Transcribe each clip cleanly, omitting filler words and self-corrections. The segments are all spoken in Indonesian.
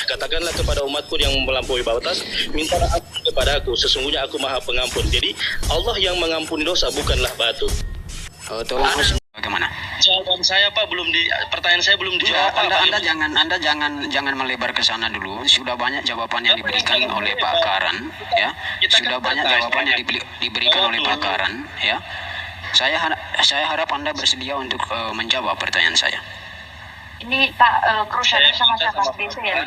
Katakanlah kepada umatku yang melampaui batas, mintalah kepada aku, sesungguhnya aku maha pengampun. Jadi Allah yang mengampuni dosa, bukanlah batu. Tolong bagaimana? Jawaban saya Pak pertanyaan saya belum dijawab. Anda jangan melebar ke sana dulu. Sudah banyak jawaban yang diberikan oleh Pak Karan, ya. Sudah banyak jawaban yang diberikan oleh Pak Karan, ya. Saya harap Anda bersedia untuk menjawab pertanyaan saya. Ini Pak Krusial sama Pak DC ya.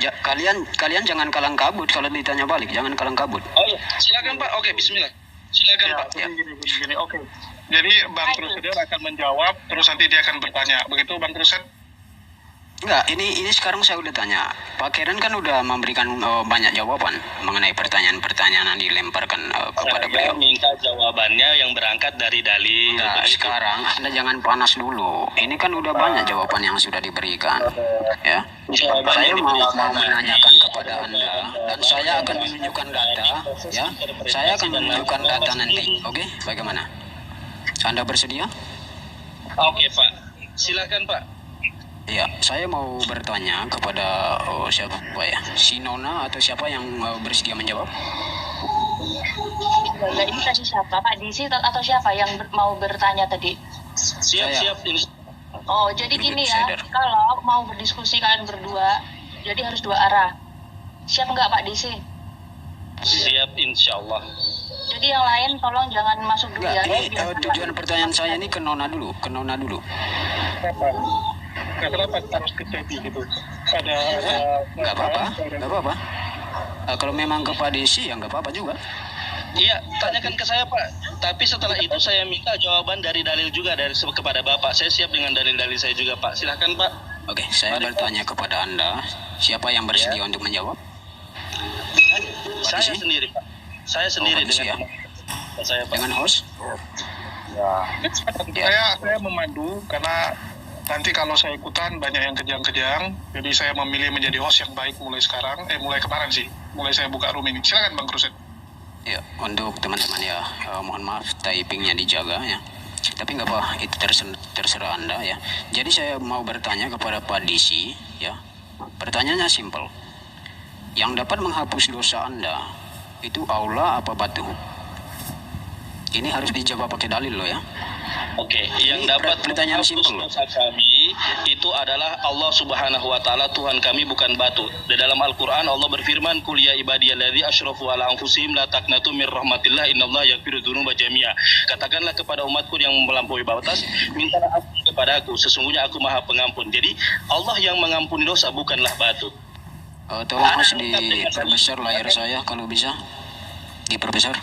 Kalian jangan kalang kabut kalau ditanya balik, jangan kalang kabut. Oh iya, silakan Pak. Oke, bismillah. Silakan Pak. Ya. Gini, oke. Jadi Bang Krusial akan menjawab, terus nanti dia akan bertanya. Begitu Bang Krusial? Enggak, ini sekarang saya udah tanya. Pak Karen kan udah memberikan banyak jawaban mengenai pertanyaan-pertanyaan yang dilemparkan kepada beliau. Minta jawabannya yang berangkat dari dalil. Nah, sekarang Anda jangan panas dulu. Ini kan udah banyak jawaban yang sudah diberikan, ya. Saya mau menanyakan kepada Anda dan saya akan menunjukkan data, ya. Saya akan menunjukkan data nanti. Oke, bagaimana? Anda bersedia? Oke Pak, silakan Pak. Ya, saya mau bertanya kepada siapa ya? Si Nona atau siapa yang bersedia menjawab? Ya, ini tadi siapa? Pak DC atau siapa yang mau bertanya tadi? Siap. Oh, jadi gini ya, kalau mau berdiskusi kalian berdua, jadi harus dua arah. Siap nggak Pak DC? Siap, insya Allah. Jadi yang lain tolong jangan masuk dulu ya. Tujuan pertanyaan saya ini ke Nona dulu. Kenapa harus ke Cepi gitu? Nggak apa-apa. Kalau memang ke Pak Desi ya nggak apa-apa juga. Iya, tanyakan ke saya Pak. Tapi setelah itu saya minta jawaban dari dalil juga kepada Bapak. Saya siap dengan dalil-dalil saya juga Pak. Silahkan Pak. Oke, saya bertanya kepada Anda, siapa yang bersedia untuk menjawab? Saya sendiri Pak. Saya sendiri dengan saya Pak. Dengan host? Ya. Saya memandu karena nanti kalau saya ikutan banyak yang kejang-kejang, jadi saya memilih menjadi host yang baik mulai sekarang, mulai kemarin sih, mulai saya buka room ini. Silakan Bang Krusial. Ya, untuk teman-teman ya, mohon maaf typingnya dijaga ya. Tapi nggak apa, itu terserah Anda ya. Jadi saya mau bertanya kepada Pak Disi ya. Pertanyaannya simpel. Yang dapat menghapus dosa Anda itu Allah apa batu? Ini harus dijawab pakai dalil loh ya. Oke, yang dapat pertanyaan simpel dosa kami itu adalah Allah Subhanahu wa taala, Tuhan kami, bukan batu. Di dalam Al-Qur'an Allah berfirman, "Qul ya ibadiyalladzina asyrafu ala anfusihim la taqnatu mir rahmatillah innallaha yaghfiru dzunuba jami'a." Katakanlah kepada umatku yang melampaui batas, mintalah ampun kepada aku, sesungguhnya aku maha pengampun. Jadi Allah yang mengampuni dosa, bukanlah batu. Tolong Mas diperbesar layar saya kalau bisa. Diperbesar.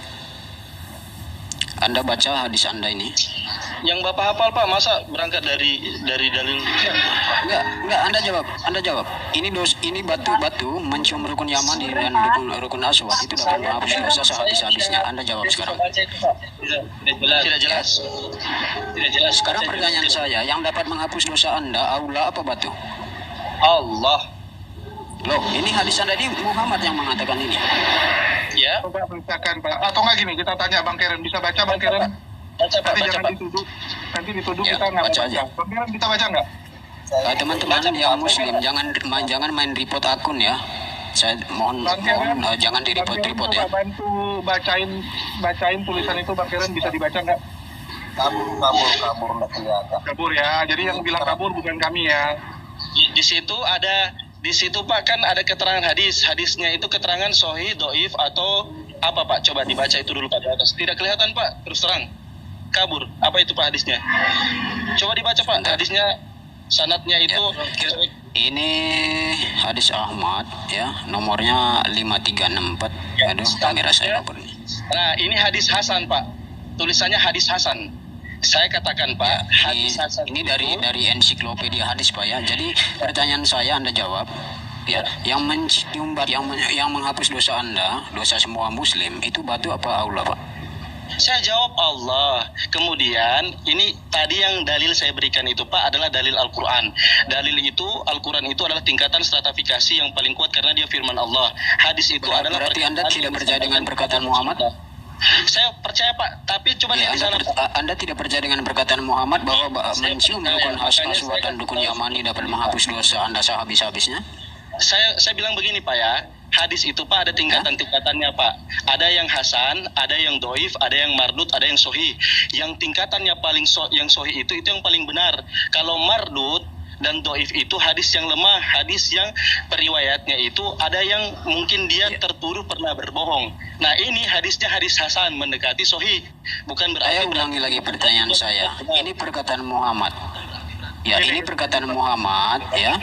Anda baca hadis Anda ini. Yang Bapak hafal Pak, masa berangkat dari dalil? Enggak, Anda jawab. Ini batu mencium rukun Yamani dan rukun Aswad itu dapat menghapus dosa sehabis-habisnya. Anda jawab sekarang. Tidak jelas. Sekarang pertanyaan saya, yang dapat menghapus dosa Anda Allah apa batu? Allah. Loh, ini hadis Anda ini Muhammad yang mengatakan ini. Ya. Coba bacakan Pak. Atau nggak gini, kita tanya Bang Karen. Bisa baca Bang Karen? Baca Pak. Nanti dituduh Ya, kita nggak baca baca. aja. Bang Karen bisa baca nggak? Teman-teman yang muslim jangan main report akun ya. Saya mohon jangan di report ya. Bantu bacain tulisan itu Bang Karen, bisa dibaca nggak? Kabur nggak kelihatan. Kabur ya. Jadi yang bilang kabur bukan kami ya. Di situ Pak kan ada keterangan hadisnya itu keterangan sahih, dhaif atau apa Pak? Coba dibaca itu dulu Pak di atas. Tidak kelihatan Pak, terus terang. Kabur. Apa itu Pak hadisnya? Coba dibaca Pak hadisnya, sanadnya itu. Ya. Ini hadis Ahmad ya, nomornya 5364. Ya, Aduh, kamera saya kabur ini. Nah, ini hadis Hasan Pak. Tulisannya hadis Hasan. Saya katakan Pak, hadis Hasan ini dari ensiklopedia hadis Pak ya. Jadi pertanyaan saya Anda jawab. Ya, yang mencium yang menghapus dosa Anda, dosa semua muslim itu batu apa Allah, Pak? Saya jawab Allah. Kemudian ini tadi yang dalil saya berikan itu Pak adalah dalil Al-Qur'an. Dalil itu Al-Qur'an itu adalah tingkatan stratifikasi yang paling kuat karena dia firman Allah. Hadis itu adalah berarti Anda tidak percaya dengan perkataan Muhammad? Saya percaya Pak, tapi coba lihat di sana. Anda tidak percaya dengan perkataan Muhammad bahwa mencium rukun Aswad dan rukun Yamani dapat menghapus dosa Anda sehabis-habisnya? saya bilang begini Pak ya, hadis itu Pak ada tingkatan-tingkatannya Pak. Ada yang hasan, ada yang doif, ada yang mardut, ada yang sohi. Yang tingkatannya paling yang sohi itu yang paling benar. Kalau mardut dan doif itu hadis yang lemah, hadis yang periwayatnya itu ada yang mungkin dia tertuduh pernah berbohong. Nah ini hadisnya hadis hasan mendekati sohi, bukan berarti. Saya ulangi lagi pertanyaan saya. Ini perkataan Muhammad. Ya, ini perkataan Muhammad ya,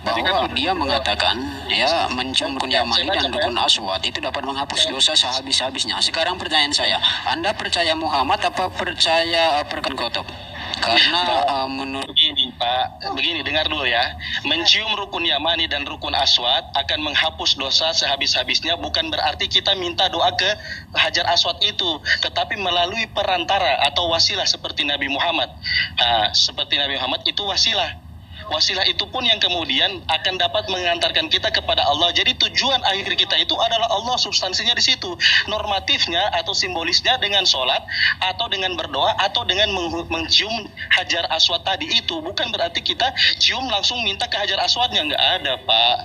bahwa dia mengatakan ya mencium rukun Yamani dan rukun Aswad itu dapat menghapus dosa sehabis-habisnya. Sekarang pertanyaan saya, Anda percaya Muhammad apa percaya perkataan Kotob? Karena menurut begini Pak, begini dengar dulu ya. Mencium rukun Yamani dan rukun Aswad akan menghapus dosa sehabis-habisnya, bukan berarti kita minta doa ke Hajar Aswad itu, tetapi melalui perantara atau wasilah seperti Nabi Muhammad. Nah, seperti Nabi Muhammad itu wasilah. Wasilah itu pun yang kemudian akan dapat mengantarkan kita kepada Allah. Jadi tujuan akhir kita itu adalah Allah, substansinya di situ. Normatifnya atau simbolisnya dengan sholat atau dengan berdoa atau dengan mencium Hajar Aswad tadi itu. Bukan berarti kita cium langsung minta ke Hajar Aswadnya, nggak ada Pak.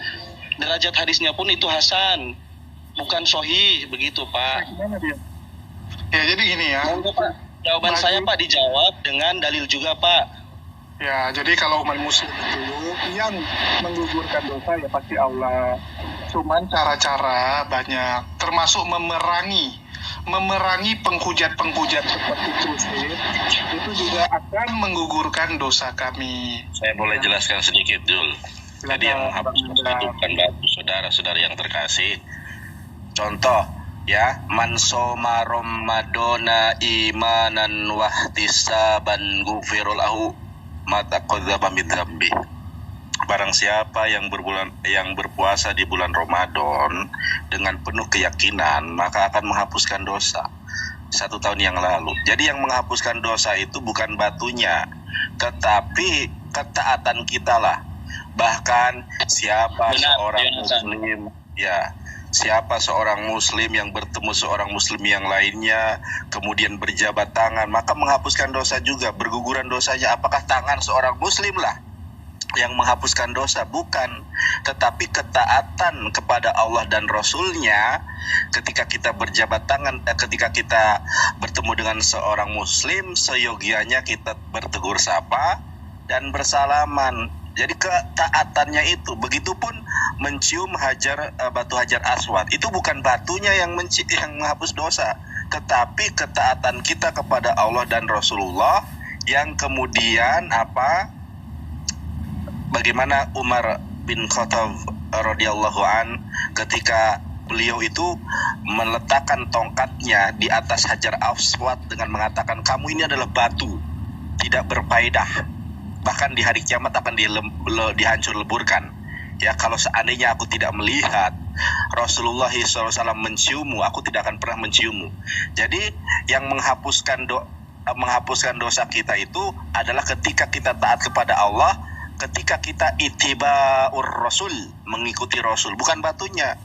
Derajat hadisnya pun itu hasan, bukan sohih, begitu Pak. Ya jadi gini ya. Jawaban saya Pak dijawab dengan dalil juga Pak. Ya, jadi kalau umat muslim itu yang menggugurkan dosa ya pasti Allah. Cuman cara-cara banyak, termasuk memerangi penghujat-penghujat seperti Krusir, itu juga akan menggugurkan dosa kami. Saya boleh jelaskan sedikit, Jul. Jadi yang menghapus dosa itu bukan batu, saudara-saudara yang terkasih. Contoh, ya, man soma ramadona imanan wahtisaban ghufira lahu mata qadzaba min dzambi. Barang siapa yang berpuasa di bulan Ramadan dengan penuh keyakinan, maka akan menghapuskan dosa 1 tahun yang lalu. Jadi yang menghapuskan dosa itu bukan batunya, tetapi ketaatan kita lah. Bahkan siapa seorang muslim yang bertemu seorang muslim yang lainnya kemudian berjabat tangan, maka menghapuskan dosa juga. Berguguran dosanya apakah tangan seorang muslim lah yang menghapuskan dosa? Bukan, tetapi ketaatan kepada Allah dan Rasulnya. Ketika kita berjabat tangan, ketika kita bertemu dengan seorang muslim, seyogianya kita bertegur sapa dan bersalaman. Jadi ketaatannya itu. Begitupun mencium batu Hajar Aswad, itu bukan batunya yang menghapus dosa, tetapi ketaatan kita kepada Allah dan Rasulullah yang kemudian bagaimana Umar bin Khattab radhiyallahu an ketika beliau itu meletakkan tongkatnya di atas Hajar Aswad dengan mengatakan, kamu ini adalah batu, tidak berfaedah, bahkan di hari kiamat akan dihancur leburkan. Ya, kalau seandainya aku tidak melihat Rasulullah SAW menciummu, aku tidak akan pernah menciummu. Jadi yang menghapuskan dosa kita itu adalah ketika kita taat kepada Allah, ketika kita ittiba'ur Rasul, mengikuti Rasul, bukan batunya.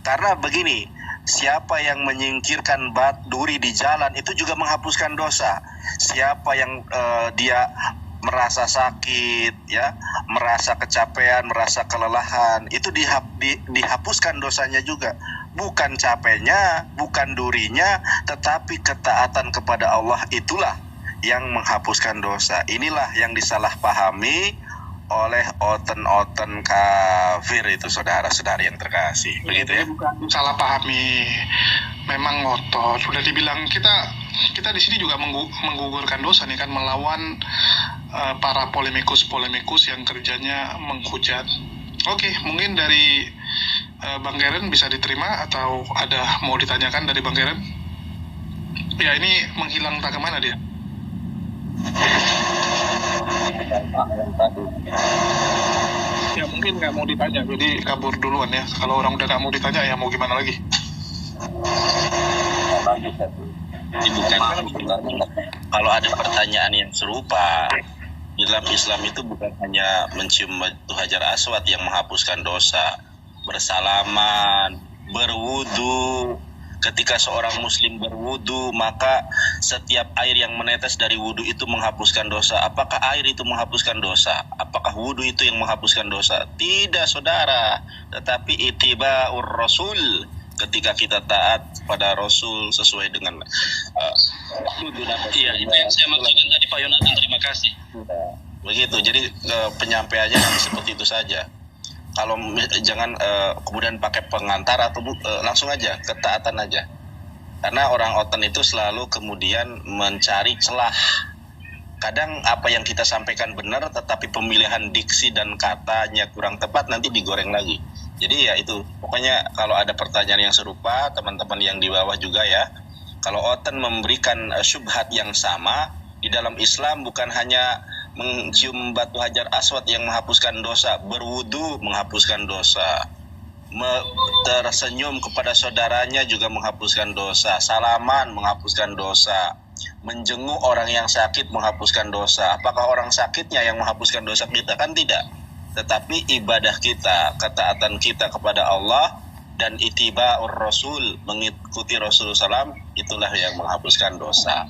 Karena begini, siapa yang menyingkirkan duri di jalan itu juga menghapuskan dosa. Siapa yang dia merasa sakit, ya, merasa kecapean, merasa kelelahan, itu dihapuskan dosanya juga. Bukan capeknya, bukan durinya, tetapi ketaatan kepada Allah itulah yang menghapuskan dosa. Inilah yang disalahpahami oleh oten-oten kafir itu, saudara-saudari yang terkasih. Begitu ya? Bukan salah pahami, memang ngotot. Sudah dibilang kita di sini juga menggugurkan dosa nih kan, melawan para polemikus yang kerjanya menghujat. Oke, mungkin dari Bang Geren bisa diterima atau ada mau ditanyakan dari Bang Geren? Ya, ini menghilang tak kemana dia? Ya mungkin nggak mau ditanya, jadi kabur duluan ya. Kalau orang udah nggak mau ditanya ya mau gimana lagi? Kalau ada pertanyaan yang serupa, dalam Islam itu bukan hanya mencium batu Hajar Aswad yang menghapuskan dosa, bersalaman, berwudu, ketika seorang muslim berwudu, maka setiap air yang menetes dari wudu itu menghapuskan dosa. Apakah air itu menghapuskan dosa? Apakah wudu itu yang menghapuskan dosa? Tidak, saudara. Tetapi itiba'ur rasul, ketika kita taat pada Rasul sesuai dengan wudu dan Iya, itu yang saya maksudkan tadi Pak Yonatan, terima kasih. begitu. Jadi penyampaiannya seperti itu saja. Kalau jangan kemudian pakai pengantar atau langsung aja ketaatan aja. Karena orang oten itu selalu kemudian mencari celah. Kadang apa yang kita sampaikan benar, tetapi pemilihan diksi dan katanya kurang tepat, nanti digoreng lagi. Jadi ya itu, pokoknya kalau ada pertanyaan yang serupa, teman-teman yang di bawah juga ya, kalau oten memberikan syubhat yang sama, di dalam Islam bukan hanya mencium batu hajar aswad yang menghapuskan dosa, berwudu menghapuskan dosa, tersenyum kepada saudaranya juga menghapuskan dosa, salaman menghapuskan dosa, menjenguk orang yang sakit menghapuskan dosa. Apakah orang sakitnya yang menghapuskan dosa kita? Kan tidak. Tetapi ibadah kita, ketaatan kita kepada Allah dan itiba'ur rasul, mengikuti Rasulullah SAW, itulah yang menghapuskan dosa.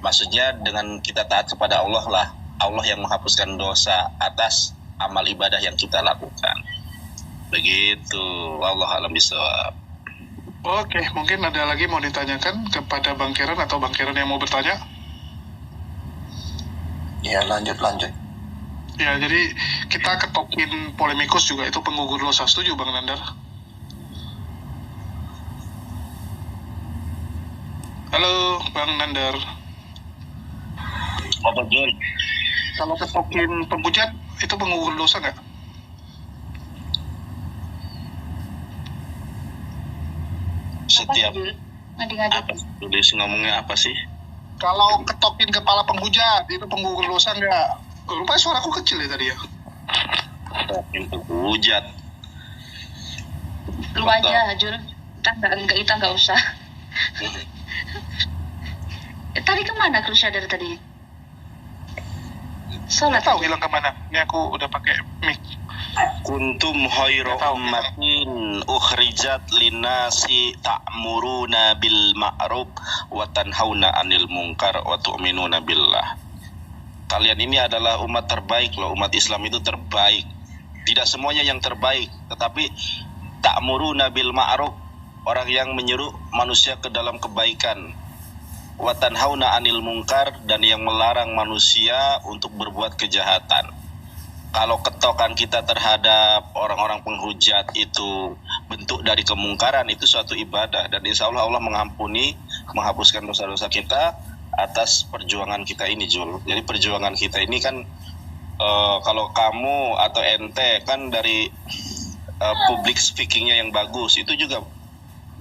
Maksudnya dengan kita taat kepada Allah lah, Allah yang menghapuskan dosa atas amal ibadah yang kita lakukan. Begitu. Wallahu a'lam bishawab. Oke, mungkin ada lagi mau ditanyakan kepada Bang Karen atau Bang Karen yang mau bertanya? Ya, lanjut. Ya, jadi kita ketokin polemikus juga itu penggugur dosa. Setuju Bang Nandar? Halo Bang Nandar. Apa Jul? Kalau ketokin penghujat itu penggugur dosa nggak? Setiap Ngadi-ngadi. apa tulis ngomongnya apa sih? Kalau ketokin kepala penghujat itu penggugur dosa nggak? Rupanya suaraku kecil ya tadi ya. Pintu hujat. Lu aja, Jul. Kita nggak usah. Tadi kemana Crusader tadi? Sholat. Nggak tahu hilang kemana. Ini aku udah pakai mic. Kuntum khairu ummatin ukhrijat linnasi ta'muruna bil ma'ruf wa tanhauna 'anil munkar wa tu'minuna billah. Kalian ini adalah umat terbaik loh, umat Islam itu terbaik. Tidak semuanya yang terbaik, tetapi ta'muruna bil ma'ruf, orang yang menyeru manusia ke dalam kebaikan. Wa tanhauna 'anil munkar, dan yang melarang manusia untuk berbuat kejahatan. Kalau ketokan kita terhadap orang-orang penghujat itu bentuk dari kemungkaran, itu suatu ibadah, dan insya Allah Allah mengampuni, menghapuskan dosa-dosa kita atas perjuangan kita ini, Jul. Jadi perjuangan kita ini kan kalau kamu atau ente kan dari public speakingnya yang bagus, itu juga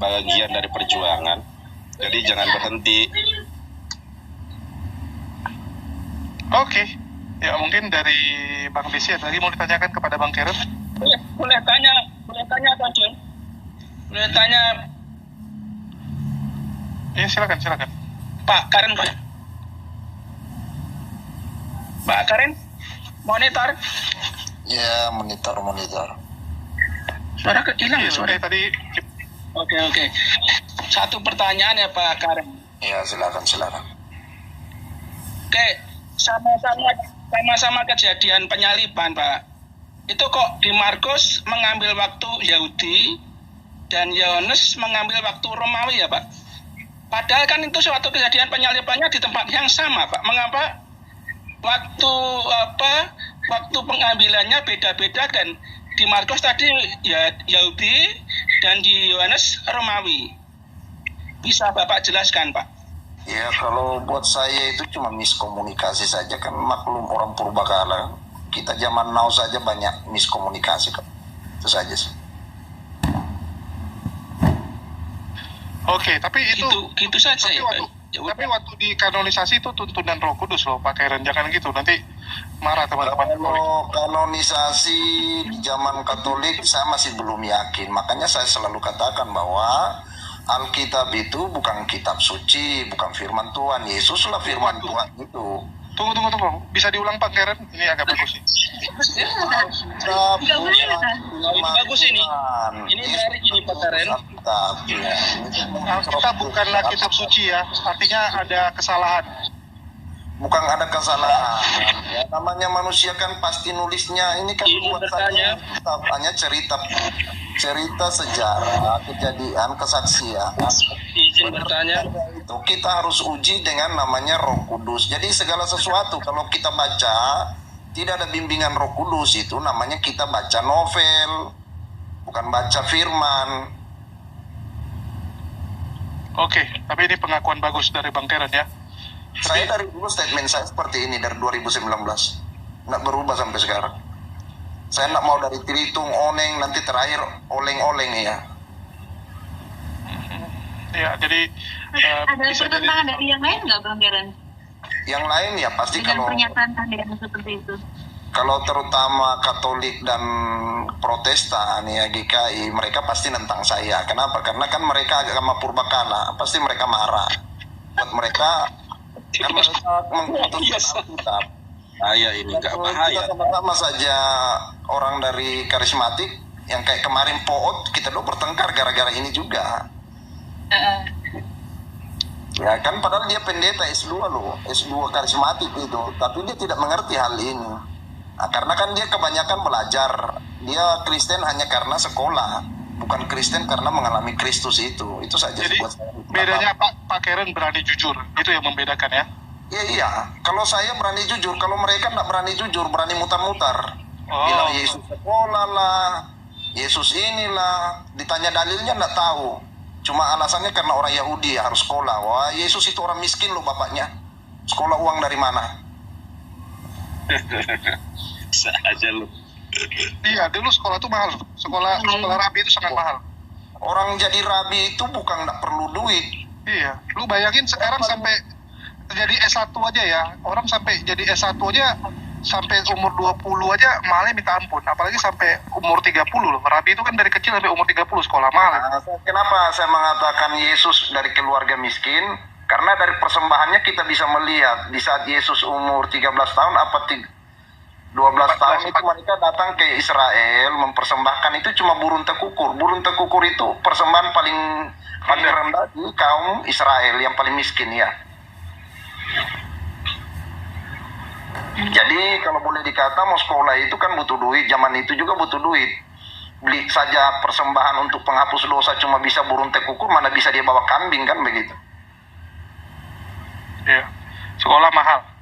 bagian dari perjuangan. Jadi jangan berhenti. Oke. Ya mungkin dari Bang Desi ada lagi mau ditanyakan kepada Bang Karen? Boleh tanya Pak Jul? Boleh tanya Ya silakan. Pak Karen, Pak Karen, monitor. Ya, monitor. Suara hilang Iya, ya suara. tadi. Oke. Satu pertanyaan ya Pak Karen. Ya, silakan. Oke, sama-sama kejadian penyaliban, Pak. Itu kok di Markus mengambil waktu Yahudi dan Yohanes mengambil waktu Romawi ya, Pak? Padahal kan itu suatu kejadian penyalibannya di tempat yang sama, Pak. Mengapa waktu pengambilannya beda-beda, dan di Markus tadi ya Yahudi dan di Yohanes Romawi? Bisa Bapak jelaskan, Pak? Ya, kalau buat saya itu cuma miskomunikasi saja, kan maklum orang purbakala. Kita zaman now saja banyak miskomunikasi kan. Itu saja sih. Oke, tapi itu gitu saja ya, Pak. tapi waktu di kanonisasi itu tuntunan Roh Kudus loh, Pak Karen. Jangan gitu, nanti marah teman-teman Katolik. Kalau kanonisasi di zaman Katolik saya masih belum yakin. Makanya saya selalu katakan bahwa Alkitab itu bukan kitab suci, bukan firman Tuhan. Yesuslah firman Tuhan itu. Tunggu. Bisa diulang Pak Karen? Ini agak bagus nih. Nggak boleh lah. Ini bagus ini. Ini menarik ini Pak Karen. Alkitab bukanlah kitab suci ya. Artinya ada kesalahan. Bukan ada kesalahan. Ya, namanya manusia kan pasti nulisnya ini kan Ini buat bertanya. saya hanya cerita sejarah, kejadian, kesaksian. Izin bertanya. Itu kita harus uji dengan namanya Roh Kudus. Jadi segala sesuatu kalau kita baca tidak ada bimbingan Roh Kudus, itu namanya kita baca novel, bukan baca firman. Oke, tapi ini pengakuan bagus dari Bang Karen ya. Saya dari dulu statement saya seperti ini dari 2019, nggak berubah sampai sekarang. Saya nggak mau dari Tilitung, Oneng, nanti terakhir oleng-oleng ya. Ya, jadi Ada bisa jadi pertentangan dari yang lain nggak Bang Karen? Yang lain ya pasti Dengan kalau pernyataan yang seperti itu. terutama Katolik dan Protestan ya GKI, mereka pasti nentang saya. Kenapa? Karena kan mereka agama purbakala, pasti mereka marah. Buat mereka kan mereka mengkhususkan Alkitab. Bahaya ini, nggak Kalau bahaya. kita sama-sama saja orang dari karismatik yang kayak kemarin Poot, kita dulu bertengkar gara-gara ini juga. Ya kan padahal dia pendeta S2 loh, S2 karismatik itu, tapi dia tidak mengerti hal ini. Nah, karena kan dia kebanyakan belajar, dia Kristen hanya karena sekolah, bukan Kristen karena mengalami Kristus itu saja. jadi buat saya. bedanya Pak Karen berani jujur, itu yang membedakan ya. Iya, kalau saya berani jujur, kalau mereka nggak berani jujur, berani mutar-mutar. Oh. Bilang Yesus sekolah lah, Yesus inilah, ditanya dalilnya nggak tahu. Cuma alasannya karena orang Yahudi ya harus sekolah. Wah, Yesus itu orang miskin loh bapaknya. Sekolah uang dari mana? Bisa aja lu. Iya, dulu sekolah itu mahal. Sekolah rabi itu sangat mahal. Orang jadi rabi itu bukan nggak perlu duit. Iya, lu bayangin sekarang sampai jadi S1 aja ya. Orang sampai jadi S1 aja sampai umur 20 aja mahalnya minta ampun. Apalagi sampai umur 30 loh. Rabi itu kan dari kecil sampai umur 30 sekolah mahal. Nah, kenapa saya mengatakan Yesus dari keluarga miskin? Karena dari persembahannya kita bisa melihat di saat Yesus umur 13 tahun apa 12 tahun itu mereka datang ke Israel mempersembahkan itu cuma burung tekukur. Burung tekukur itu persembahan paling rendah di kaum Israel yang paling miskin ya. Jadi kalau boleh dikata mau sekolah itu kan butuh duit, zaman itu juga butuh duit. Beli saja persembahan untuk penghapus dosa cuma bisa burung tekukur, mana bisa dia bawa kambing kan begitu. Iya. Sekolah mahal.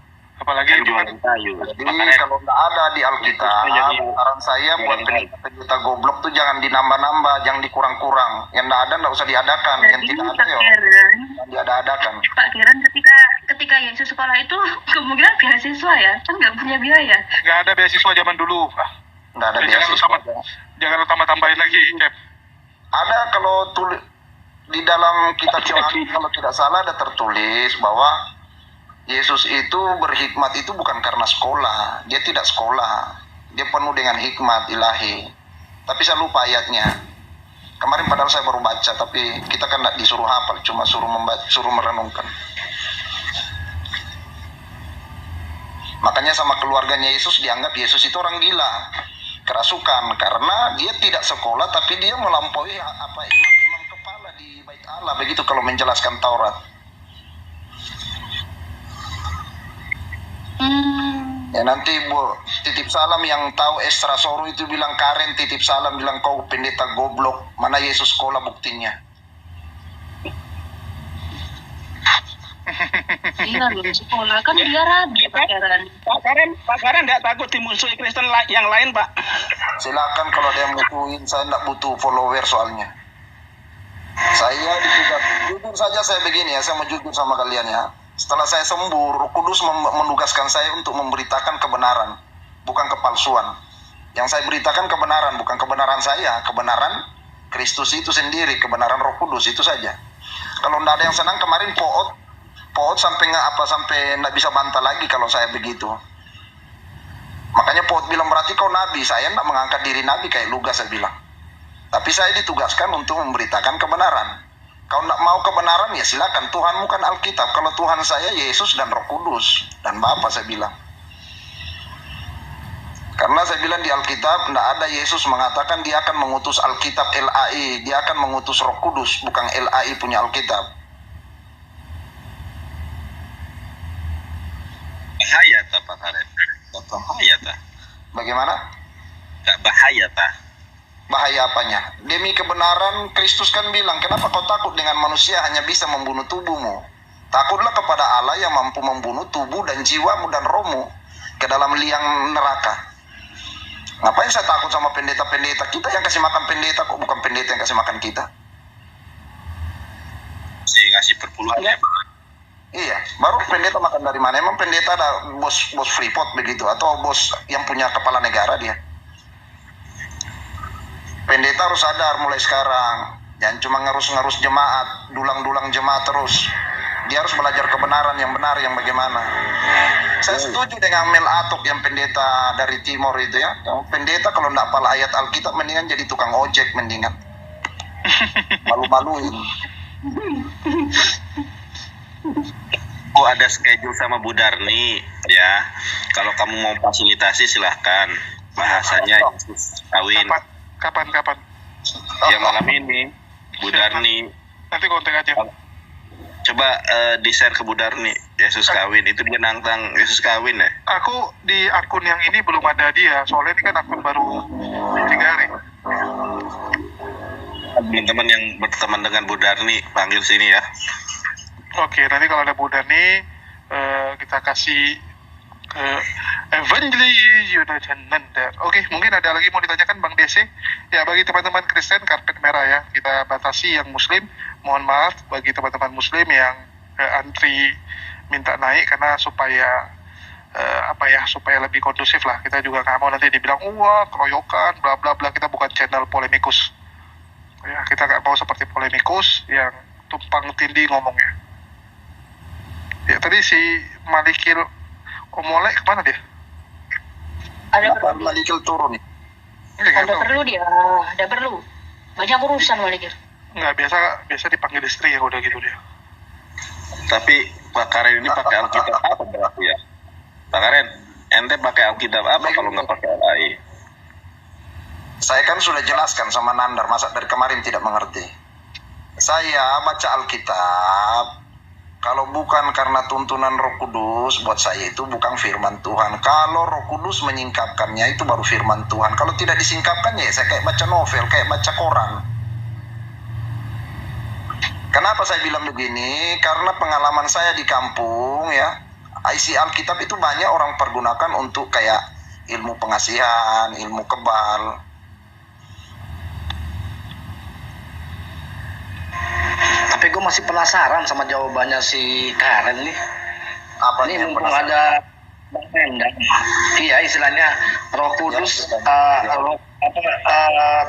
Apalagi Jualan kayu. Jadi kalau nggak ada di Alkitab, saran saya buat pendeta goblok tuh jangan dinambah-nambah, jangan dikurang-kurang. Yang nggak ada nggak usah diadakan, yang Jadi tidak ada Pak ya Karen, diadakan. Pak Karen ketika Yesus sekolah itu kemungkinan beasiswa ya, kan nggak punya biaya. nggak ada beasiswa zaman dulu. Nggak ada Jangan beasiswa. tambah-tambahin lagi, Cap. Ada kalau di dalam kitab Yohanes kalau tidak salah ada tertulis bahwa Yesus itu berhikmat itu bukan karena sekolah, dia tidak sekolah, dia penuh dengan hikmat ilahi. Tapi saya lupa ayatnya. Kemarin padahal saya baru baca, tapi kita kan tidak disuruh hafal, cuma suruh merenungkan. Makanya sama keluarganya Yesus dianggap Yesus itu orang gila, kerasukan, karena dia tidak sekolah, tapi dia melampaui apa imam-imam kepala di Bait Allah, begitu kalau menjelaskan Taurat. Ya nanti Bu titip salam yang tahu Esra Soru itu bilang Karen titip salam bilang kau pendeta goblok, mana Yesus sekolah buktinya. Iya loh, sekolah kan dia rabi Pak Karen. Pak Karen nggak takut dimusuhi Kristen yang lain Pak? Silakan kalau ada yang butuhin, saya tidak butuh follower soalnya. Saya ditugas, jujur saja saya begini ya, saya mau jujur sama kalian ya. Setelah saya sembuh, Roh Kudus menugaskan saya untuk memberitakan kebenaran, bukan kepalsuan. Yang saya beritakan kebenaran, bukan kebenaran saya, kebenaran Kristus itu sendiri, kebenaran Roh Kudus itu saja. Kalau tidak ada yang senang kemarin Poot sampai nggak bisa bantah lagi kalau saya begitu. Makanya Poot bilang berarti kau nabi, saya nggak mengangkat diri nabi kayak Lugas saya bilang. Tapi saya ditugaskan untuk memberitakan kebenaran. Kau tidak mau kebenaran, ya silakan. Tuhanmu kan Alkitab. Kalau Tuhan saya Yesus dan Roh Kudus dan Bapa, saya bilang. Karena saya bilang di Alkitab tidak ada Yesus mengatakan dia akan mengutus Alkitab LAI, dia akan mengutus Roh Kudus, bukan LAI punya Alkitab. Bahaya tak Pak Karen? Bahaya tak? Bagaimana? Gak bahaya tak? Bahaya apanya? Demi kebenaran, Kristus kan bilang, kenapa kau takut dengan manusia hanya bisa membunuh tubuhmu? Takutlah kepada Allah yang mampu membunuh tubuh dan jiwamu dan rohmu ke dalam liang neraka. Ngapain saya takut sama pendeta-pendeta? Kita yang kasih makan pendeta kok, bukan pendeta yang kasih makan kita. Saya ngasih perpuluhan ya Pak. Iya, baru pendeta makan dari mana? Emang pendeta ada bos Freeport begitu? Atau bos yang punya kepala negara dia? Pendeta harus sadar mulai sekarang. Jangan cuma ngerus-ngerus jemaat, dulang-dulang jemaat terus. Dia harus belajar kebenaran yang benar, yang bagaimana. Saya setuju dengan Mel Atok yang pendeta dari Timor itu ya. Pendeta kalau tidak hafal ayat Alkitab mendingan jadi tukang ojek mendingan. Malu-maluin. Oh, ada schedule sama Bu Darni ya. Kalau kamu mau fasilitasi silahkan. Bahasanya Yesus kawin. Kapan? Ya malam ini Bu Darni. Nanti kontak aja. Coba di-share ke Bu Darni. Yesus kawin, itu dia nantang Yesus kawin ya. Aku di akun yang ini belum ada dia, soalnya ini kan akun baru 3 hari. Teman-teman yang berteman dengan Bu Darni panggil sini ya. Oke, nanti kalau ada Bu Darni, kita kasih ke Evangelis Yunananda. Oke, mungkin ada lagi mau ditanyakan Bang DC? Ya, bagi teman-teman Kristen karpet merah ya, kita batasi yang Muslim. Mohon maaf bagi teman-teman Muslim yang antri minta naik karena supaya supaya lebih kondusif lah. Kita juga nggak mau nanti dibilang wah keroyokan bla bla bla. Kita bukan channel polemikus ya, kita nggak mau seperti polemikus yang tumpang tindih ngomongnya ya. Tadi si Malikil Omolek kemana dia? Ada Kenapa perlu. Malikil turun nih? Ada perlu. Banyak urusan Malikil. Nggak, biasa dipanggil istri ya udah gitu dia. Tapi Pak Karen ini pakai Alkitab apa berarti ya? Pak Karen, ente pakai Alkitab apa kalau nggak pakai LAI? Saya kan sudah jelaskan sama Nandar, masa dari kemarin tidak mengerti. Saya baca Alkitab, kalau bukan karena tuntunan Roh Kudus, buat saya itu bukan firman Tuhan. Kalau Roh Kudus menyingkapkannya, itu baru firman Tuhan. Kalau tidak disingkapkannya, ya saya kayak baca novel, kayak baca koran. Kenapa saya bilang begini? Karena pengalaman saya di kampung ya, isi Alkitab itu banyak orang pergunakan untuk kayak ilmu pengasihan, ilmu kebal. Tapi gue masih penasaran sama jawabannya si Karen nih. Apa Ini yang mumpung penasaran? ada Bang Nandar. Iya, istilahnya Roh Kudus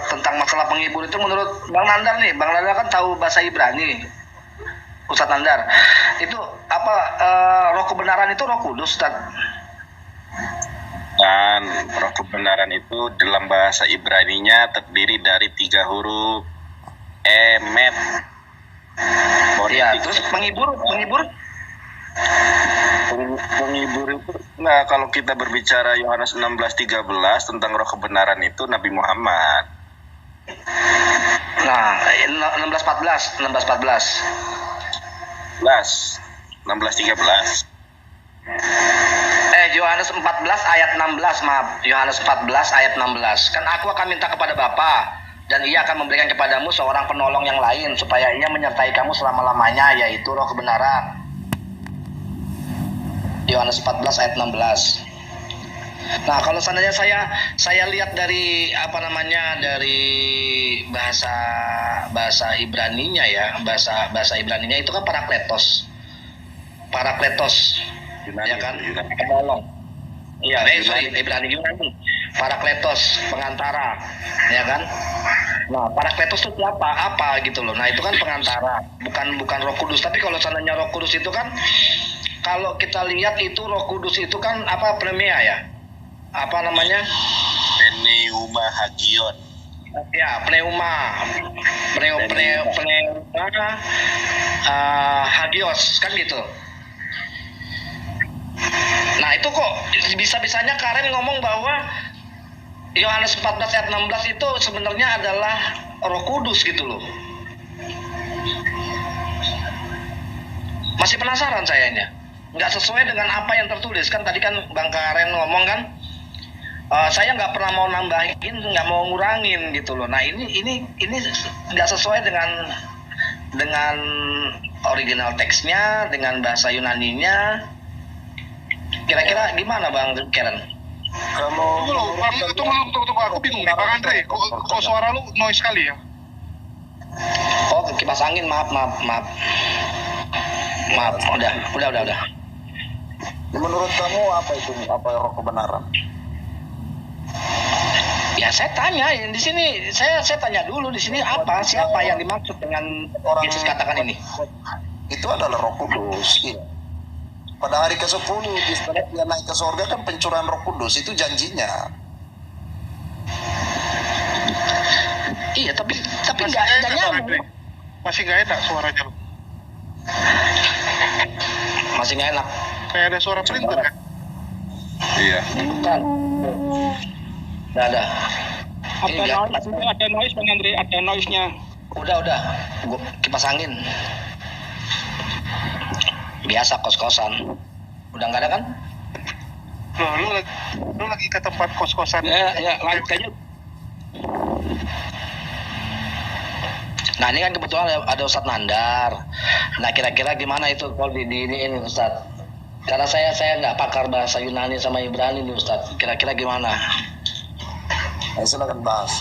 tentang masalah penghibur itu menurut Bang Nandar nih. Bang Nandar kan tahu bahasa Ibrani. Ustadz Nandar. Itu roh kebenaran itu Roh Kudus, Ustadz. Dan roh kebenaran itu dalam bahasa Ibraninya terdiri dari 3 huruf emet. Iya, terus penghibur itu, nah kalau kita berbicara Yohanes 16:13 tentang roh kebenaran itu Nabi Muhammad. Nah, 16:14. 16:13. Yohanes 14 ayat 16, maaf. Yohanes 14 ayat 16. Kan aku akan minta kepada Bapa dan ia akan memberikan kepadamu seorang penolong yang lain supaya ia menyertai kamu selama-lamanya, yaitu roh kebenaran. Yohanes 14 ayat 16. Nah, kalau seandainya saya lihat dari dari bahasa Ibraninya ya, bahasa Ibraninya itu kan parakletos, ya kan, penolong. Iya, Ibrani Yunani, parakletos, pengantara, ya kan. Nah, parakletos itu apa gitu loh. Nah, itu kan pengantara, bukan Roh Kudus. Tapi kalau seandainya Roh Kudus itu kan, kalau kita lihat itu Roh Kudus itu kan Pneuma Hagion. Ya, pneuma hagios kan gitu. Nah itu kok bisa-bisanya Karen ngomong bahwa Yohanes 14 ayat 16 itu sebenarnya adalah Roh Kudus gitu loh. Masih penasaran sayanya. Nggak sesuai dengan apa yang tertulis kan tadi kan Bang Karen ngomong kan. Saya nggak pernah mau nambahin, nggak mau ngurangin gitu loh. Nah ini nggak sesuai dengan original teksnya, dengan bahasa Yunaninya. Kira-kira gimana Bang Karen? Kalau Tunggu, aku bingung nih, Bang Andre, kok suara lu noise sekali ya? Oh, kipas angin, maaf. Udah. menurut kamu apa roh kebenaran? Ya saya tanya di sini, saya tanya dulu di sini siapa yang dimaksud dengan Yesus katakan ini? Itu adalah Roh Kudus. Iya. Pada hari ke-10 setelah dia naik ke surga kan pencurahan Roh Kudus itu janjinya. Iya, tapi Masih nggak nggak enak, Bang nyambung. Andre. Masih nggak enak suaranya lu. Masih nggak enak. Kayak ada suara printer kan? Iya. Kan? Nggak ada. Ada noise Bang Andre, ada noise-nya. Udah. Kipas angin. Biasa kos-kosan. Udah nggak ada kan? Loh, lu lagi ke tempat kos-kosan. Ya, lanjut aja. Nah ini kan kebetulan ada Ustadz Nandar. Nah kira-kira gimana itu kalau diiniin Ustadz? Karena saya nggak pakar bahasa Yunani sama Ibrani nih Ustadz. Kira-kira gimana? Nah, silakan bahas.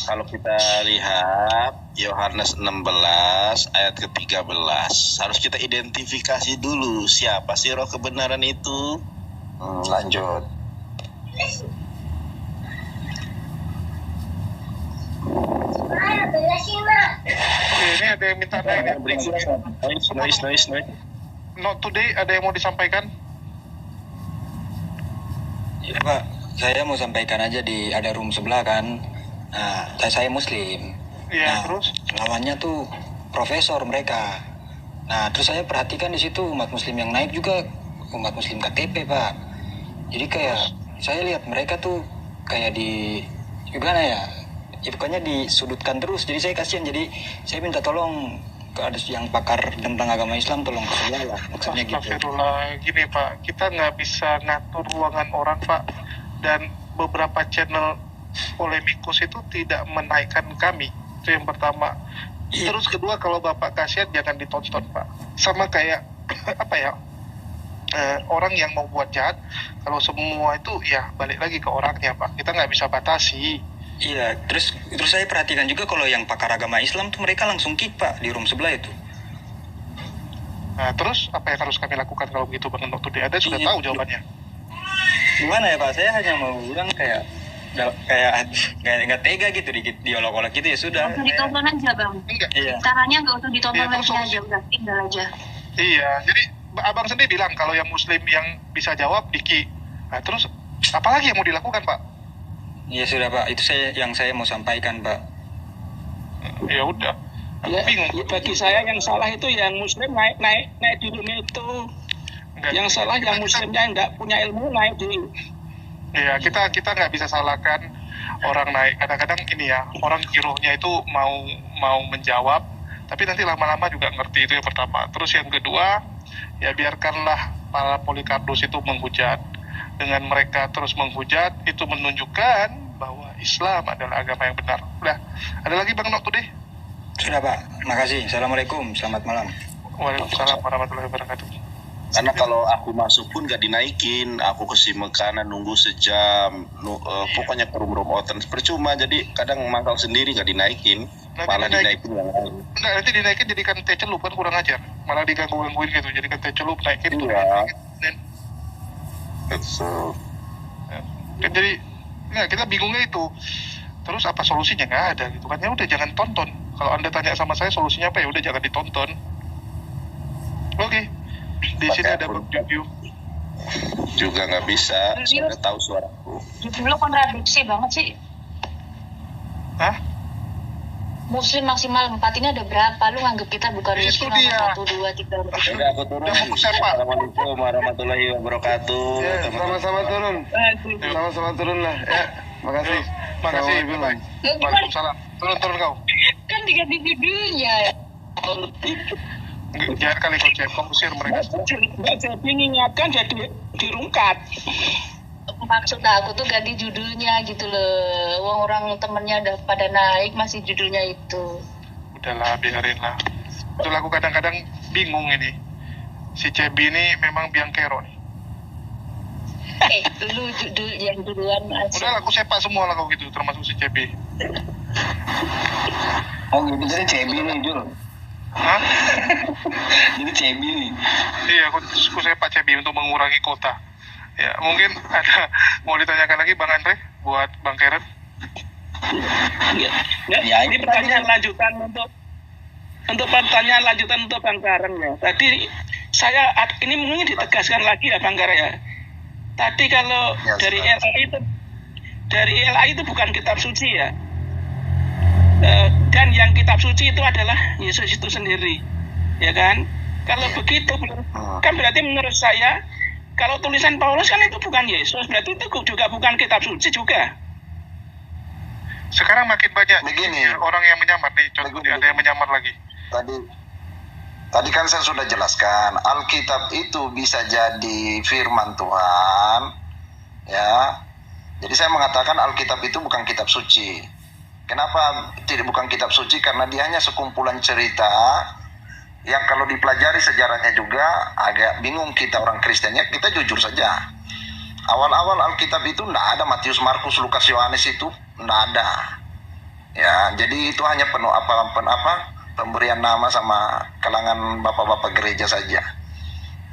Kalau kita lihat Yohanes 16 ayat ke-13, harus kita identifikasi dulu siapa sih roh kebenaran itu. Lanjut. Ini ada yang minta naik. Noise. Not today, ada yang mau disampaikan? Ya, Pak, saya mau sampaikan aja ada room sebelah kan. Nah, saya Muslim. Iya, Nah, terus? lawannya tuh profesor mereka. Nah, terus saya perhatikan di situ umat Muslim yang naik juga umat Muslim KTP, Pak. Jadi kayak saya lihat mereka tuh kayak gimana ya? Ya pokoknya disudutkan terus. Jadi saya kasihan. Jadi saya minta tolong ke ada yang pakar tentang agama Islam tolong ke saya lah. Maksudnya gitu. Astagfirullah, gini Pak, kita nggak bisa ngatur ruangan orang Pak, dan beberapa channel polemikus itu tidak menaikkan kami, itu yang pertama. Terus kedua, kalau Bapak kasihan jangan ditonton Pak, sama kayak apa ya, orang yang mau buat jahat, kalau semua itu ya balik lagi ke orangnya Pak, kita nggak bisa batasi. Iya, terus saya perhatikan juga kalau yang pakar agama Islam tuh mereka langsung kick Pak di room sebelah itu. Nah terus apa yang harus kami lakukan kalau begitu Bang Nok Today? Ada sudah Iya. tahu jawabannya. Gimana ya Pak? Saya hanya mau bilang kayak nggak tega gitu diolok-olok gitu ya sudah. Nggak usah ditonton aja Bang. Enggak. Iya. Caranya nggak usah ditonton Iya, lagi terus aja, udah tinggal aja. Iya, jadi Abang sendiri bilang kalau yang Muslim yang bisa jawab Diki. Nah terus apa lagi yang mau dilakukan Pak? Iya sudah Pak, itu yang saya mau sampaikan Pak. Ya udah. Aku Ya, bingung. bagi saya yang salah itu yang Muslim naik di dunia itu. Enggak. Yang salah yang Muslimnya nggak punya ilmu naik di. Ya, kita nggak bisa salahkan orang naik. Kadang-kadang ini ya, orang girohnya itu mau menjawab, tapi nanti lama-lama juga ngerti, itu yang pertama. Terus yang kedua, ya biarkanlah para Polikarpus itu menghujat. Dengan mereka terus menghujat, itu menunjukkan bahwa Islam adalah agama yang benar. Udah, ada lagi Bang Nok Today? Sudah Pak, makasih. Assalamualaikum, selamat malam. Waalaikumsalam warahmatullahi wabarakatuh. Karena kalau aku masuk pun gak dinaikin, aku ke makanan nunggu sejam, pokoknya ke room oten percuma. Jadi kadang mangkal sendiri gak dinaikin, malah dinaikin yang lain. Enggak, nanti dinaikin jadikan teh celup, kan kurang ajar. Malah diganggu-gangguin gitu, jadikan teh celup, naikin itu. Iya. Dan Betul. kan jadi nggak, kita bingungnya itu. Terus apa solusinya? Nggak ada gitu kan. Ya udah jangan tonton. Kalau Anda tanya sama saya solusinya apa, ya udah jangan ditonton. Oke. Di sini ada Bang Juju. Juga nggak bisa, saya nggak tahu suaraku. Lu kontradiksi banget sih. Hah? Muslim maksimal 4 ini ada berapa? Lu nganggep kita bukan Itu muslim dia. 1, 2, 3, 4. Udah aku turun. Udah buku sepak. Assalamualaikum warahmatullahi wabarakatuh. Ya, Teman-teman. sama-sama turun. Sama-sama turun lah. Ya, makasih. Makasih. Assalamualaikum. Bye. Waalaikumsalam. Turun kau. Kan diganti judulnya. Jangan kali kau cek, kau usir mereka. Mbak Cepi ngingatkan jadi dirungkat. Maksud aku tuh ganti judulnya gitu loh. Wong orang temennya udah pada naik masih judulnya itu. Udahlah, biarin lah. Betul, aku kadang-kadang bingung ini. Si Cebi ini memang biang kero nih. Lu judul yang duluan aja. Udah aku sepak semua lah kau gitu, termasuk si Cebi. Oh gitu, jadi Cebi nih, Jul. Hah? Jadi Cebi nih. Iya, aku sepak Cebi untuk mengurangi kota. Ya, mungkin ada mau ditanyakan lagi Bang Andre buat Bang Karen. Ya, ini pertanyaan lanjutan untuk pertanyaan lanjutan untuk Bang Karen ya. Tadi saya ini mungkin ditegaskan lagi ya Bang Karen ya. Tadi kalau Ya, dari LAI itu bukan kitab suci ya. Dan yang kitab suci itu adalah Yesus itu sendiri. Ya kan? Kalau begitu kan berarti menurut saya kalau tulisan Paulus kan itu bukan Yesus, berarti itu juga bukan kitab suci juga. Sekarang makin banyak Begini. orang yang menyamar nih, contoh Begini. ada yang menyamar lagi. Tadi kan saya sudah jelaskan, Alkitab itu bisa jadi firman Tuhan, ya. Jadi saya mengatakan Alkitab itu bukan kitab suci. Kenapa tidak bukan kitab suci? Karena dia hanya sekumpulan cerita yang kalau dipelajari sejarahnya juga agak bingung kita orang Kristennya. Kita jujur saja, awal-awal Alkitab itu tidak ada Matius, Markus, Lukas, Yohanes, itu tidak ada. Ya, jadi itu hanya penuh pemberian nama sama kalangan bapak-bapak gereja saja.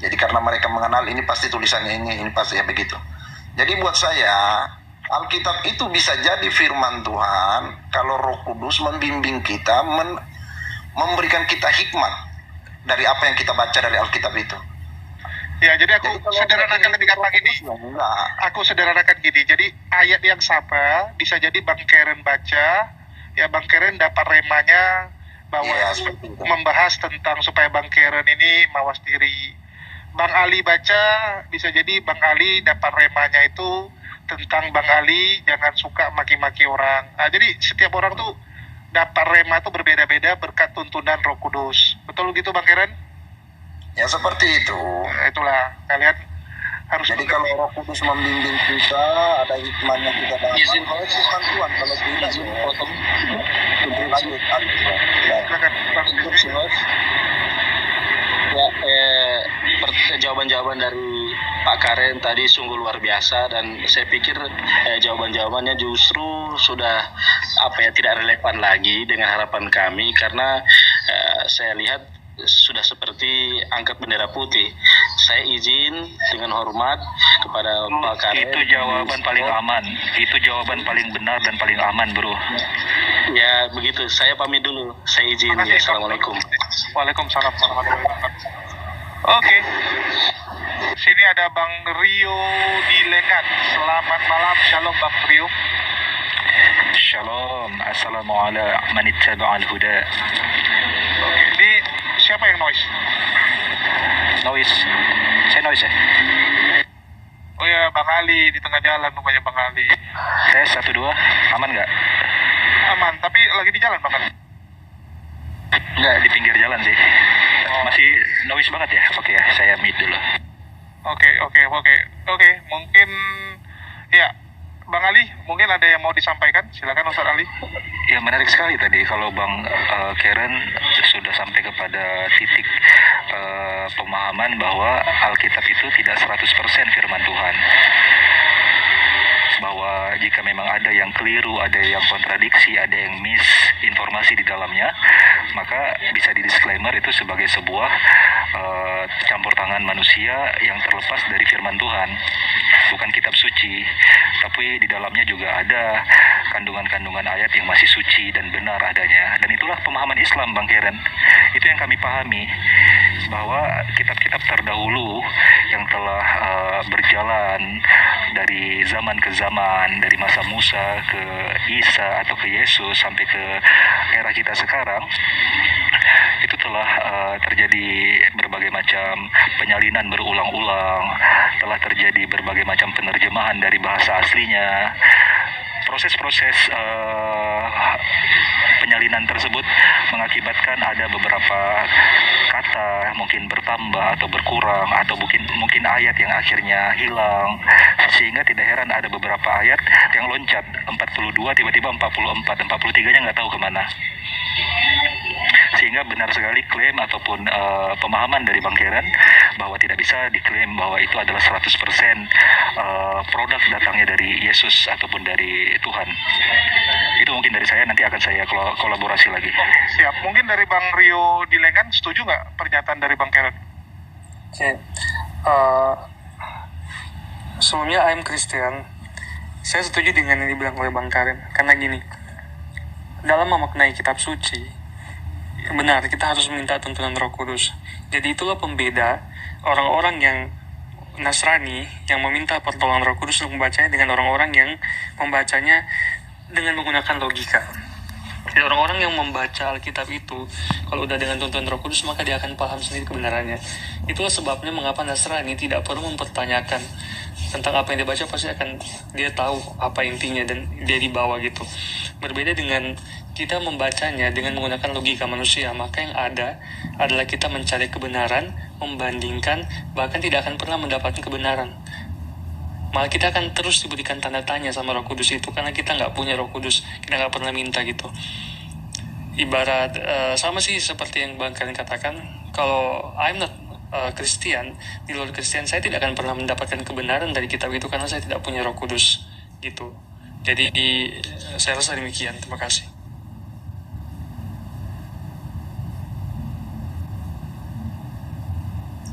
Jadi karena mereka mengenal ini pasti tulisannya ini pasti ya begitu. Jadi buat saya Alkitab itu bisa jadi firman Tuhan kalau Roh Kudus membimbing kita, memberikan kita hikmat dari apa yang kita baca dari Alkitab itu. Ya, jadi aku sederhanakan lebih gampang gini. Aku sederhanakan gini. Jadi ayat yang sama bisa jadi Bang Karen baca, ya Bang Karen dapat remanya bahwa Ya, seperti itu. membahas tentang supaya Bang Karen ini mawas diri. Bang Ali baca, bisa jadi Bang Ali dapat remanya itu tentang Bang Ali jangan suka maki-maki orang. Nah, jadi setiap orang tuh dapat rema itu berbeda-beda berkat tuntunan Roh Kudus. Betul gitu Bang Karen? Ya seperti itu. Nah, itulah kalian harus Jadi kalau Roh Kudus membimbing kita, ada hikmahnya kita dapat. Kalau firman Tuhan, kalau tidak potong. Lanjut. silakan Bang Karen. Ya, jawaban-jawaban dari Pak Karen tadi sungguh luar biasa dan saya pikir jawaban-jawabannya justru sudah tidak relevan lagi dengan harapan kami karena saya lihat sudah seperti angkat bendera putih. Saya izin dengan hormat kepada Pak Karen. Itu jawaban paling aman. Itu jawaban paling benar dan paling aman, Bro. Ya, begitu. Saya pamit dulu. Saya izin. Ya, Assalamualaikum. Waalaikumsalam warahmatullahi wabarakatuh. Oke. Sini ada Bang Rio di Lengan. Selamat malam. Shalom Bang Rio. Shalom. Assalamualaikum man ittaba'al huda. Oke, ini siapa yang noise? Noise. Saya noise ya? Oh ya, Bang Ali di tengah jalan rupanya Bang Ali. Saya 1-2. Aman nggak? Aman, tapi lagi di jalan Bang Ali. Nggak, di pinggir jalan sih. Masih noise banget ya? Oke ya, saya mute dulu. Oke. Mungkin ya, Bang Ali, mungkin ada yang mau disampaikan? Silakan Ustaz Ali. Ya, menarik sekali tadi kalau Bang Karen sudah sampai kepada titik pemahaman bahwa Alkitab itu tidak 100% firman Tuhan. Bahwa jika memang ada yang keliru, ada yang kontradiksi, ada yang misinformasi di dalamnya, maka bisa di disclaimer itu sebagai sebuah campur tangan manusia yang terlepas dari firman Tuhan, bukan kitab suci, tapi di dalamnya juga ada kandungan-kandungan ayat yang masih suci dan benar adanya. Dan itulah pemahaman Islam, Bang Karen. Itu yang kami pahami. bahwa kitab-kitab terdahulu yang telah berjalan dari zaman ke zaman, dari masa Musa ke Isa atau ke Yesus sampai ke era kita sekarang, itu telah terjadi berbagai macam penyalinan berulang-ulang, telah terjadi berbagai macam penerjemahan dari bahasa aslinya. Proses-proses penyalinan tersebut mengakibatkan ada beberapa kata mungkin bertambah atau berkurang, atau mungkin ayat yang akhirnya hilang, sehingga tidak heran ada beberapa ayat yang loncat 42 tiba-tiba 44, 43-nya nggak tahu kemana. Sehingga benar sekali klaim ataupun pemahaman dari Bang Karen bahwa tidak bisa diklaim bahwa itu adalah 100% produk datangnya dari Yesus ataupun dari Tuhan. Itu mungkin dari saya, nanti akan saya kolaborasi lagi. Siap. Mungkin dari Bang Rio Dilengan, setuju nggak pernyataan dari Bang Karen? Oke. Sebelumnya I'm Christian. Saya setuju dengan yang dibilang oleh Bang Karen. Karena gini, dalam memaknai kitab suci, benar, kita harus minta tuntunan Roh Kudus. Jadi itulah pembeda orang-orang yang Nasrani yang meminta pertolongan Roh Kudus untuk membacanya dengan orang-orang yang membacanya dengan menggunakan logika. Jadi orang-orang yang membaca Alkitab itu, kalau udah dengan tuntunan Roh Kudus, maka dia akan paham sendiri kebenarannya. Itulah sebabnya mengapa Nasrani tidak perlu mempertanyakan tentang apa yang dia baca, pasti akan dia tahu apa intinya dan dia dibawa gitu. Berbeda dengan kita membacanya dengan menggunakan logika manusia, maka yang ada adalah kita mencari kebenaran, membandingkan, bahkan tidak akan pernah mendapatkan kebenaran. Malah kita akan terus diberikan tanda tanya sama Roh Kudus itu, karena kita nggak punya Roh Kudus, kita nggak pernah minta gitu. Ibarat sama sih seperti yang Bang Karen katakan, kalau I'm not Christian, di luar Kristen saya tidak akan pernah mendapatkan kebenaran dari kitab itu karena saya tidak punya Roh Kudus gitu. Jadi saya rasa demikian. Terima kasih.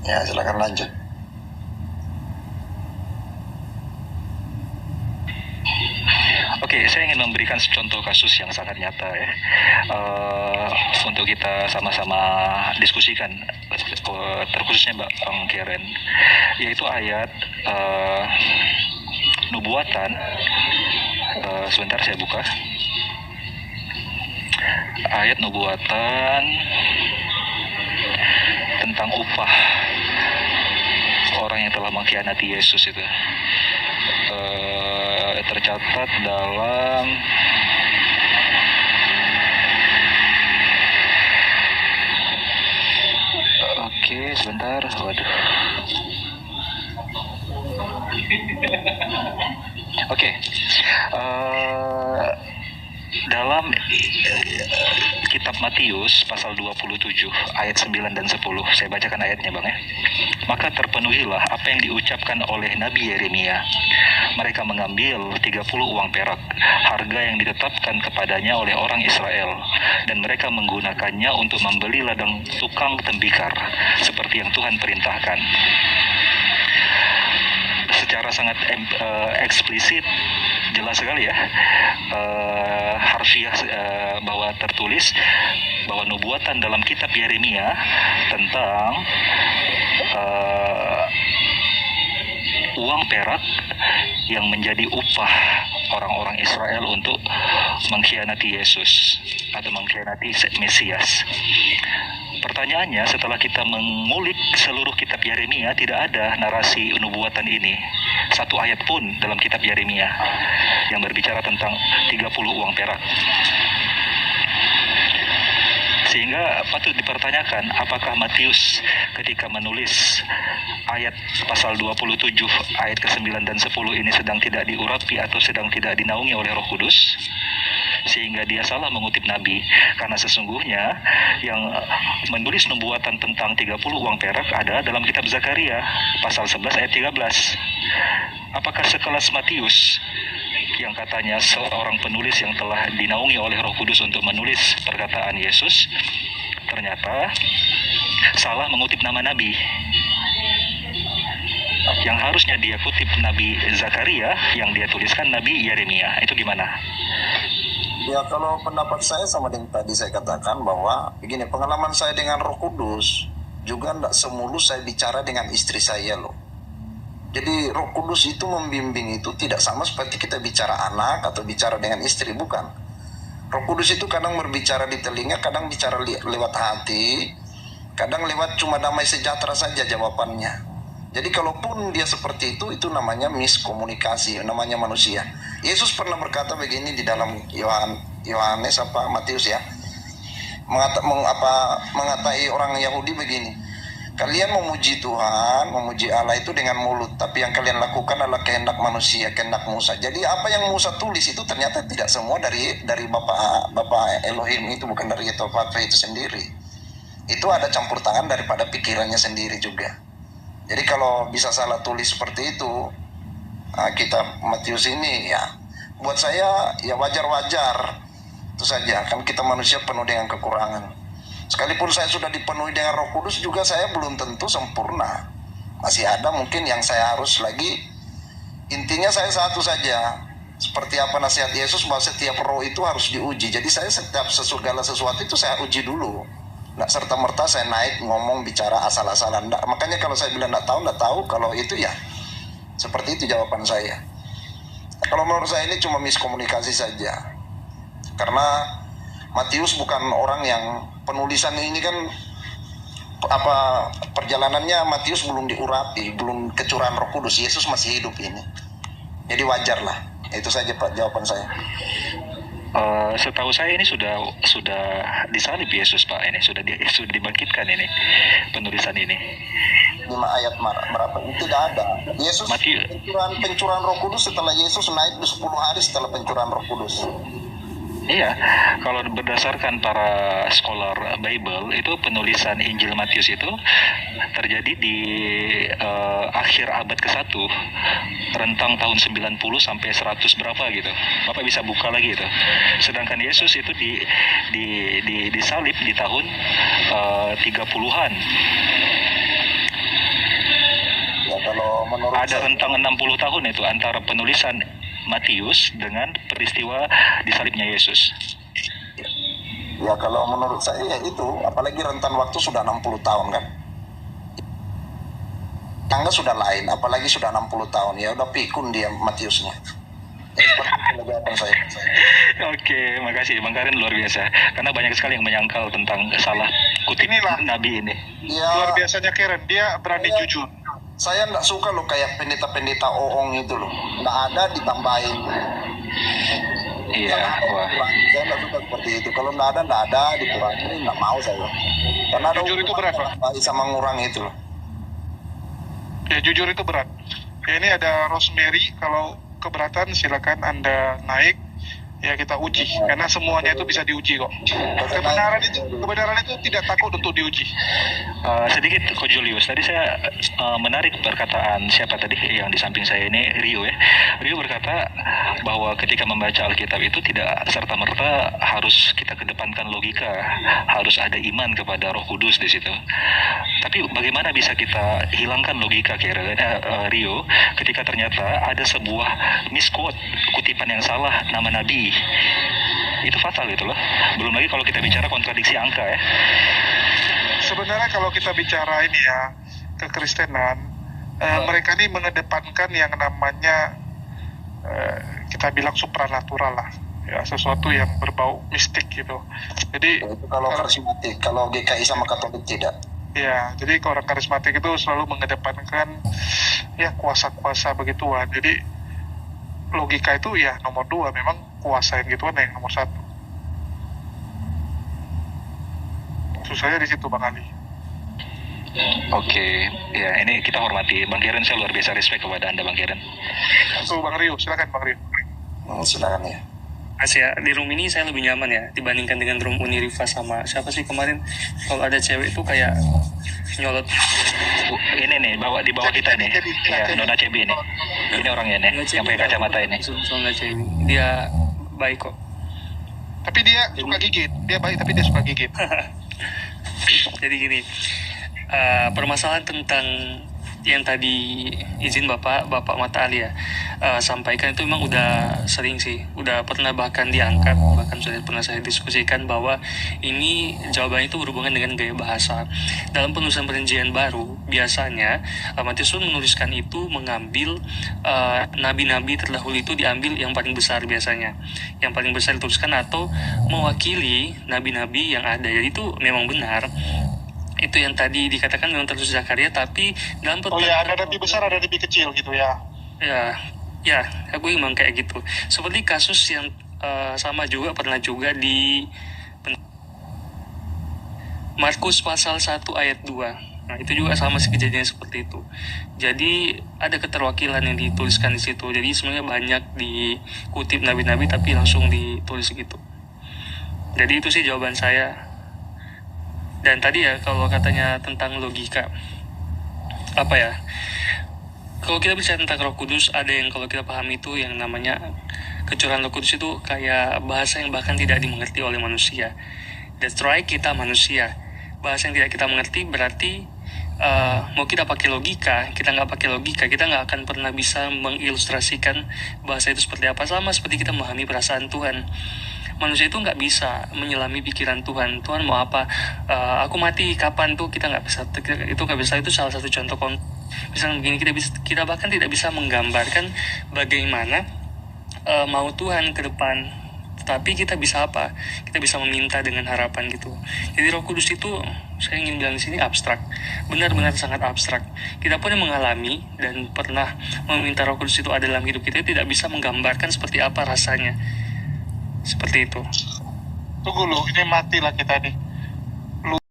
Ya, silakan lanjut. Oke, saya ingin memberikan contoh kasus yang sangat nyata ya, untuk kita sama-sama diskusikan, terkhususnya Bang Karen, yaitu ayat nubuatan. Sebentar saya buka ayat nubuatan tentang upah orang yang telah mengkhianati Yesus itu. Tercatat dalam sebentar, waduh. Dalam kitab Matius pasal 27 ayat 9 dan 10, saya bacakan ayatnya Bang ya. Maka terpenuhilah apa yang diucapkan oleh Nabi Yeremia. Mereka mengambil 30 uang perak, harga yang ditetapkan kepadanya oleh orang Israel, dan mereka menggunakannya untuk membeli ladang tukang tembikar, seperti yang Tuhan perintahkan. Secara sangat eksplisit, jelas sekali ya, harfiah, bahwa tertulis bahwa nubuatan dalam kitab Yeremia tentang uang perak yang menjadi upah orang-orang Israel untuk mengkhianati Yesus atau mengkhianati Mesias. Pertanyaannya, setelah kita mengulik seluruh kitab Yeremia, tidak ada narasi nubuatan ini. Satu ayat pun dalam kitab Yeremia yang berbicara tentang 30 uang perak. Sehingga patut dipertanyakan, apakah Matius ketika menulis ayat pasal 27 ayat ke-9 dan 10 ini sedang tidak diurapi atau sedang tidak dinaungi oleh Roh Kudus, sehingga dia salah mengutip Nabi. Karena sesungguhnya yang menulis nubuatan tentang 30 uang perak ada dalam kitab Zakaria pasal 11 ayat 13. Apakah sekelas Matius yang katanya seorang penulis yang telah dinaungi oleh Roh Kudus untuk menulis perkataan Yesus, ternyata salah mengutip nama Nabi? Yang harusnya dia kutip Nabi Zakaria, yang dia tuliskan Nabi Yeremia. Itu gimana? Ya, kalau pendapat saya sama dengan tadi saya katakan bahwa begini, pengalaman saya dengan Roh Kudus juga tidak semulus saya bicara dengan istri saya loh. Jadi Roh Kudus itu membimbing itu tidak sama seperti kita bicara anak atau bicara dengan istri, bukan. Roh Kudus itu kadang berbicara di telinga, kadang bicara lewat hati, kadang lewat cuma damai sejahtera saja jawabannya. Jadi kalaupun dia seperti itu namanya miskomunikasi, namanya manusia. Yesus pernah berkata begini di dalam Yohanes Matius ya, mengatai orang Yahudi begini, kalian memuji Tuhan, memuji Allah itu dengan mulut, tapi yang kalian lakukan adalah kehendak manusia, kehendak Musa. Jadi apa yang Musa tulis itu ternyata tidak semua dari Bapak Elohim, itu bukan dari Yehovah itu sendiri. Itu ada campur tangan daripada pikirannya sendiri juga. Jadi kalau bisa salah tulis seperti itu, kitab Matius ini ya, buat saya ya wajar-wajar. Itu saja, kan kita manusia penuh dengan kekurangan. Sekalipun saya sudah dipenuhi dengan Roh Kudus juga saya belum tentu sempurna. Masih ada mungkin yang saya harus lagi. Intinya saya satu saja. Seperti apa nasihat Yesus bahwa setiap roh itu harus diuji. Jadi saya setiap segala sesuatu itu saya uji dulu. Nggak serta-merta saya naik ngomong bicara asal-asalan. Nggak. Makanya kalau saya bilang nggak tahu. Kalau itu ya seperti itu jawaban saya. Kalau menurut saya ini cuma miskomunikasi saja. Karena Matius bukan orang yang penulisan ini kan perjalanannya Matius belum diurapi, belum kecurahan Roh Kudus, Yesus masih hidup ini. Jadi wajar lah. Itu saja Pak jawaban saya. Setahu saya ini sudah disalib Yesus Pak, ini sudah dibangkitkan ini penulisan ini. 5 ayat berapa? Tidak ada. Yesus pencurahan Roh Kudus setelah Yesus naik 10 hari setelah pencurahan Roh Kudus. Iya, kalau berdasarkan para scholar Bible itu penulisan Injil Matius itu terjadi di akhir abad ke-1, rentang tahun 90 sampai 100 berapa gitu. Bapak bisa buka lagi itu. Sedangkan Yesus itu disalib di tahun 30-an. Ya, kalau menurut ada rentang 60 tahun itu antara penulisan Matius dengan peristiwa disalibnya Yesus. Ya kalau menurut saya ya itu, apalagi rentan waktu sudah 60 tahun kan. Tangga sudah lain, apalagi sudah 60 tahun. Ya udah pikun dia Matiusnya. Ya, jawaban saya. Oke, makasih Bang Karin, luar biasa. Karena banyak sekali yang menyangkal tentang salah kutip Nabi ini. Ya, luar biasanya Karen, dia berani jujur. Saya nggak suka loh kayak pendeta-pendeta oong itu loh. Nggak ada ditambahin. Iya, wah. Saya nggak suka seperti itu. Kalau nggak ada dikurangi, nggak mau saya. Karena ada jujur itu berat, Pak. Bisa mengurangi itu loh. Ya jujur itu berat. Ya, ini ada Rosemary, kalau keberatan silakan Anda naik. Ya kita uji, karena semuanya itu bisa diuji kok. Kebenaran itu tidak takut untuk diuji. Sedikit Ko Julius, tadi saya menarik perkataan siapa tadi yang di samping saya ini, Rio ya. Rio berkata bahwa ketika membaca Alkitab itu tidak serta-merta harus kita kedepankan logika, harus ada iman kepada Roh Kudus di situ. Tapi bagaimana bisa kita hilangkan logika Rio ketika ternyata ada sebuah misquote, kutipan yang salah nama Nabi. Itu fatal itu loh. Belum lagi kalau kita bicara kontradiksi angka ya. Sebenarnya kalau kita bicara ini ya kekristenan, mereka ini mengedepankan yang namanya kita bilang supranatural lah, ya sesuatu yang berbau mistik gitu. Jadi itu kalau karismatik, kalau GKI sama Katolik tidak. Ya, jadi kalau orang karismatik itu selalu mengedepankan ya kuasa-kuasa begituan. Jadi logika itu ya nomor 2, memang kuasa yang gituan yang nomor 1. Susahnya di situ Bang Ali. Oke, ya ini kita hormati Bang Karen, saya luar biasa respect kepada Anda Bang Karen. Tuh Bang Rio, silakan Bang Rio. Silakan ya. Asia, di room ini saya lebih nyaman ya dibandingkan dengan room Uniriva sama siapa sih kemarin, kalau ada cewek itu kayak nyolot. Ini nih di bawah kita nih, ya Nona Cebi ini. Ini orangnya nih, yang pakai kacamata ini. Nona Cebi, dia baik kok. Tapi dia suka gigit, dia baik tapi dia suka gigit. Jadi gini, permasalahan tentang yang tadi izin Bapak Mata Ali ya sampaikan itu memang udah sering sih, udah pernah bahkan diangkat, bahkan sudah pernah saya diskusikan bahwa ini jawabannya itu berhubungan dengan gaya bahasa. Dalam penulisan perjanjian baru biasanya Matius menuliskan itu mengambil nabi-nabi terdahulu itu diambil yang paling besar biasanya, yang paling besar dituliskan atau mewakili nabi-nabi yang ada. Jadi itu memang benar. Itu yang tadi dikatakan memang tertulis Zakaria, tapi dalam ada nabi besar, ada nabi kecil gitu ya. Ya, aku memang kayak gitu. Seperti kasus yang sama juga pernah juga di Markus pasal 1 ayat 2. Nah, itu juga sama sih kejadian seperti itu. Jadi ada keterwakilan yang dituliskan di situ. Jadi sebenarnya banyak dikutip nabi-nabi tapi langsung ditulis gitu. Jadi itu sih jawaban saya. Dan tadi ya kalau katanya tentang logika, apa ya, kalau kita bicara tentang Roh Kudus, ada yang kalau kita pahami itu yang namanya kecurahan Roh Kudus itu kayak bahasa yang bahkan tidak dimengerti oleh manusia. That's right, kita manusia. Bahasa yang tidak kita mengerti berarti mau kita pakai logika, kita nggak pakai logika, kita nggak akan pernah bisa mengilustrasikan bahasa itu seperti apa. Sama seperti kita memahami perasaan Tuhan. Manusia itu nggak bisa menyelami pikiran Tuhan. Tuhan mau apa? Aku mati kapan tuh kita nggak bisa. Itu nggak bisa. Itu salah satu contoh. Misalnya begini, kita bahkan tidak bisa menggambarkan bagaimana mau Tuhan ke depan. Tetapi kita bisa apa? Kita bisa meminta dengan harapan gitu. Jadi Roh Kudus itu saya ingin bilang di sini abstrak, benar-benar sangat abstrak. Kita pun yang mengalami dan pernah meminta Roh Kudus itu ada dalam hidup kita tidak bisa menggambarkan seperti apa rasanya. Seperti itu. Tunggu lu, ini matilah kita nih.